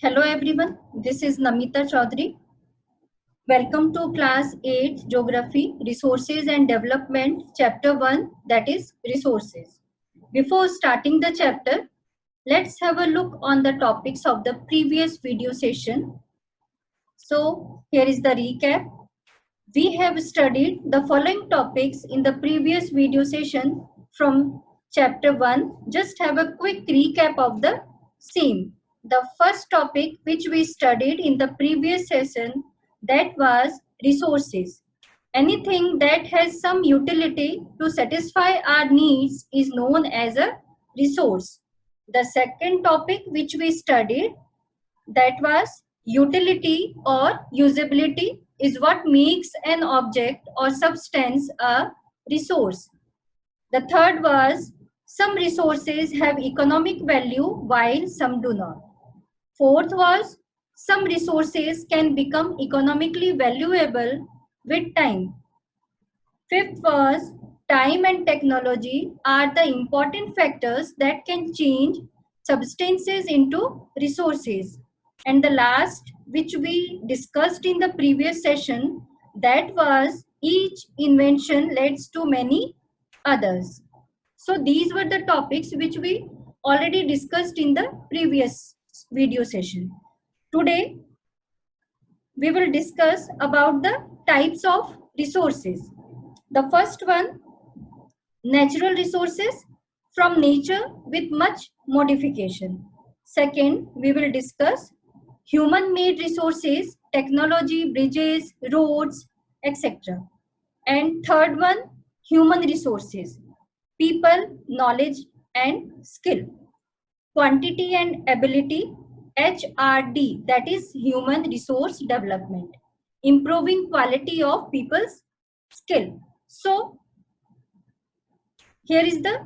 Hello everyone, this is Namita Chaudhary. Welcome to class 8 Geography, Resources and Development, chapter 1, that is Resources. Before starting the chapter, let's have a look on the topics of the previous video session. So here is the recap. We have studied the following topics in the previous video session from chapter 1. Just have a quick recap of the same. The first topic which we studied in the previous session, that was resources. Anything that has some utility to satisfy our needs is known as a resource. The second topic which we studied, that was utility or usability is what makes an object or substance a resource. The third was some resources have economic value while some do not. Fourth was some resources can become economically valuable with time. Fifth was time and technology are the important factors that can change substances into resources. And the last, which we discussed in the previous session, that was each invention leads to many others. So these were the topics which we already discussed in the previous video session. Today, we will discuss about the types of resources. The first one, natural resources from nature with much modification. Second, we will discuss human-made resources, technology, bridges, roads, etc. And third one, human resources, people, knowledge and skill. Quantity and ability, HRD, that is human resource development, improving quality of people's skill. So here is the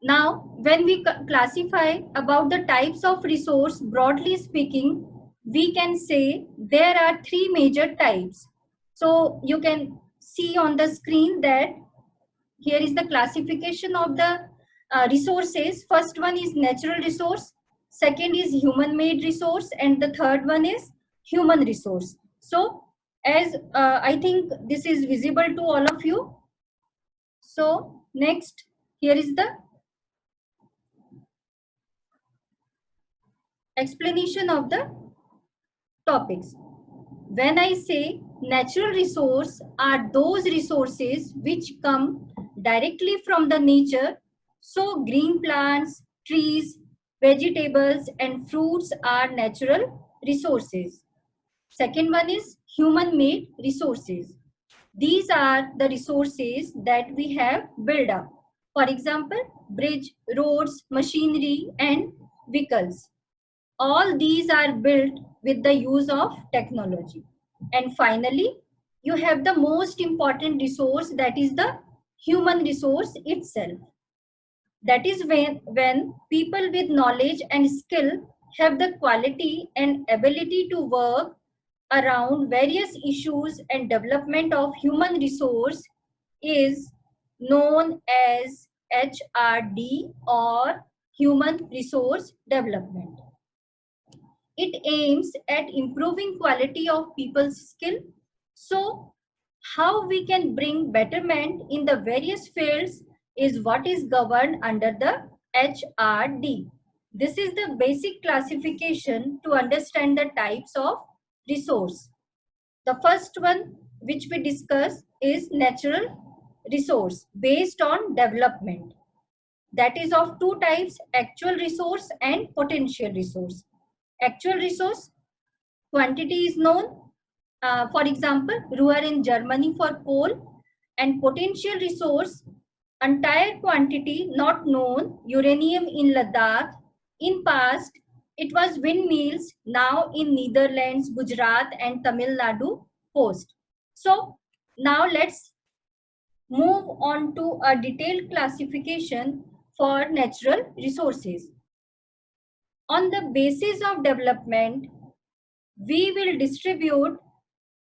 now when we classify about the types of resource, broadly speaking, we can say there are three major types. So you can see on the screen that here is the classification of the resources. First one is natural resource, second is human made resource, and the third one is human resource. So as I think this is visible to all of you. So next, here is the explanation of the topics. When I say natural resource are those resources which come directly from the nature. So green plants, trees, vegetables and fruits are natural resources. Second one is human made resources. These are the resources that we have built up. For example, bridge, roads, machinery and vehicles. All these are built with the use of technology. And finally, you have the most important resource, that is the human resource itself. That is when people with knowledge and skill have the quality and ability to work around various issues, and development of human resource is known as HRD or human resource development. It aims at improving quality of people's skill. So how we can bring betterment in the various fields is what is governed under the HRD. This is the basic classification to understand the types of resource. The first one which we discuss is natural resource based on development. That is of two types, actual resource and potential resource. Actual resource, quantity is known. For example, Ruhr in Germany for coal. And potential resource, entire quantity not known, uranium in Ladakh. In past, it was windmills, now in Netherlands, Gujarat and Tamil Nadu coast. So now let's move on to a detailed classification for natural resources. On the basis of development, we will distribute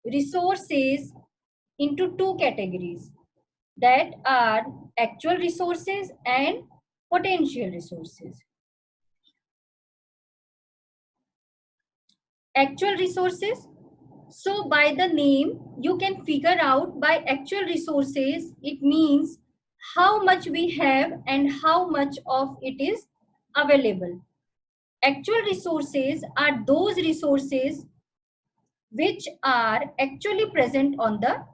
resources into two categories, that are actual resources and potential resources. Actual resources. So by the name, you can figure out by actual resources, it means how much we have and how much of it is available. Actual resources are those resources which are actually present on the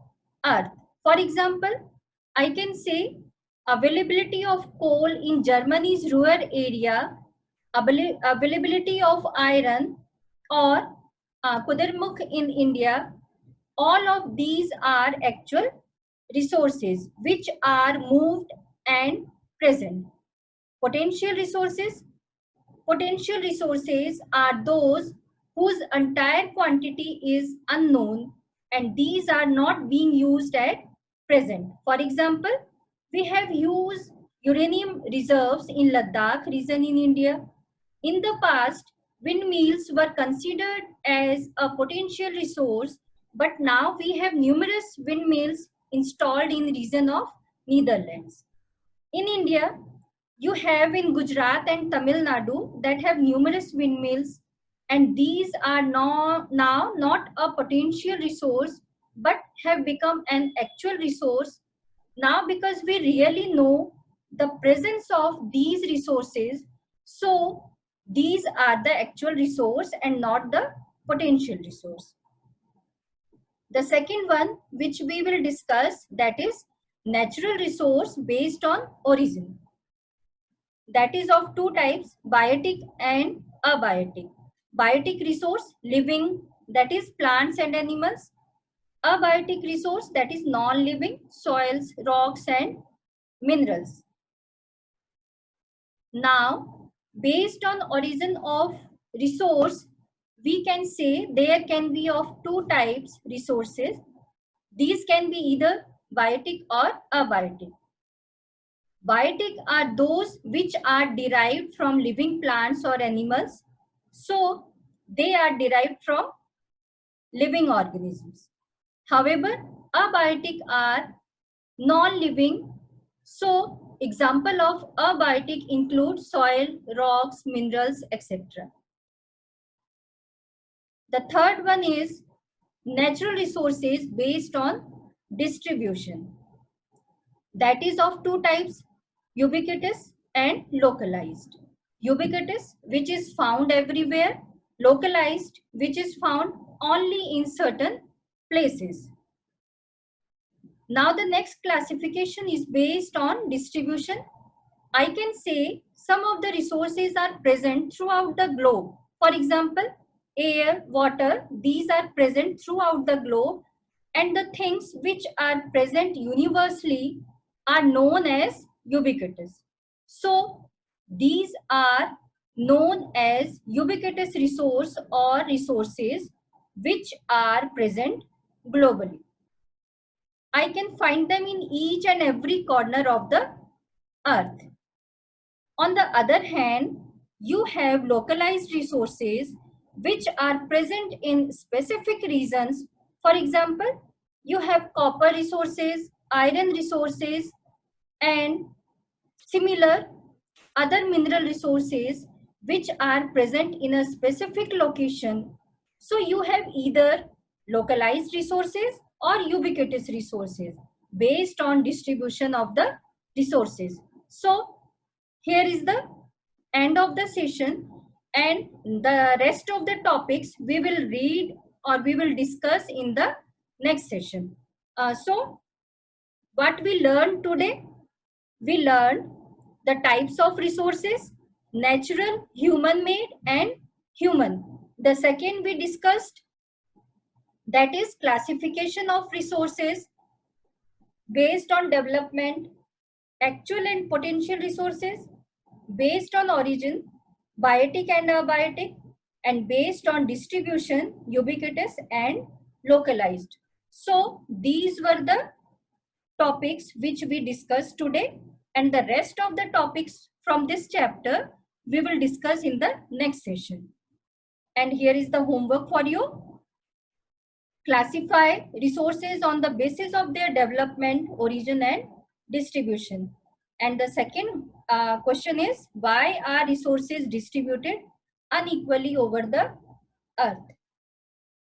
earth. For example, I can say availability of coal in Germany's rural area, availability of iron, or Kudarmukh in India. All of these are actual resources which are moved and present. Potential resources. Potential resources are those whose entire quantity is unknown and these are not being used at present. For example, we have used uranium reserves in Ladakh region in India. In the past, windmills were considered as a potential resource, but now we have numerous windmills installed in the region of Netherlands. In India, you have in Gujarat and Tamil Nadu that have numerous windmills, and these are now not a potential resource but have become an actual resource now because we really know the presence of these resources. So these are the actual resource and not the potential resource. The second one which we will discuss, that is natural resource based on origin. That is of two types, biotic and abiotic. Biotic resource, living, that is plants and animals. Abiotic resource, that is non-living, soils, rocks and minerals. Now, based on origin of resource, we can say there can be of two types resources. These can be either biotic or abiotic. Biotic are those which are derived from living plants or animals. So they are derived from living organisms. However, abiotic are non-living. So example of abiotic include soil, rocks, minerals, etc. The third one is natural resources based on distribution. That is of two types, ubiquitous and localized. Ubiquitous, which is found everywhere. Localized, which is found only in certain places. Now the next classification is based on distribution. I can say some of the resources are present throughout the globe. For example, air, water, these are present throughout the globe, and the things which are present universally are known as ubiquitous. So these are known as ubiquitous resource or resources which are present globally. I can find them in each and every corner of the earth. On the other hand, you have localized resources which are present in specific regions. For example, you have copper resources, iron resources, and similar other mineral resources which are present in a specific location. So you have either localized resources or ubiquitous resources based on distribution of the resources. So here is the end of the session, and the rest of the topics we will read or we will discuss in the next session. So what we learned today? We learned the types of resources, natural, human-made and human. The second we discussed, that is classification of resources based on development, actual and potential resources, based on origin, biotic and abiotic, and based on distribution, ubiquitous and localized. So these were the topics which we discussed today, and the rest of the topics from this chapter we will discuss in the next session. And here is the homework for you. Classify resources on the basis of their development, origin and distribution. And the second question is, why are resources distributed unequally over the earth?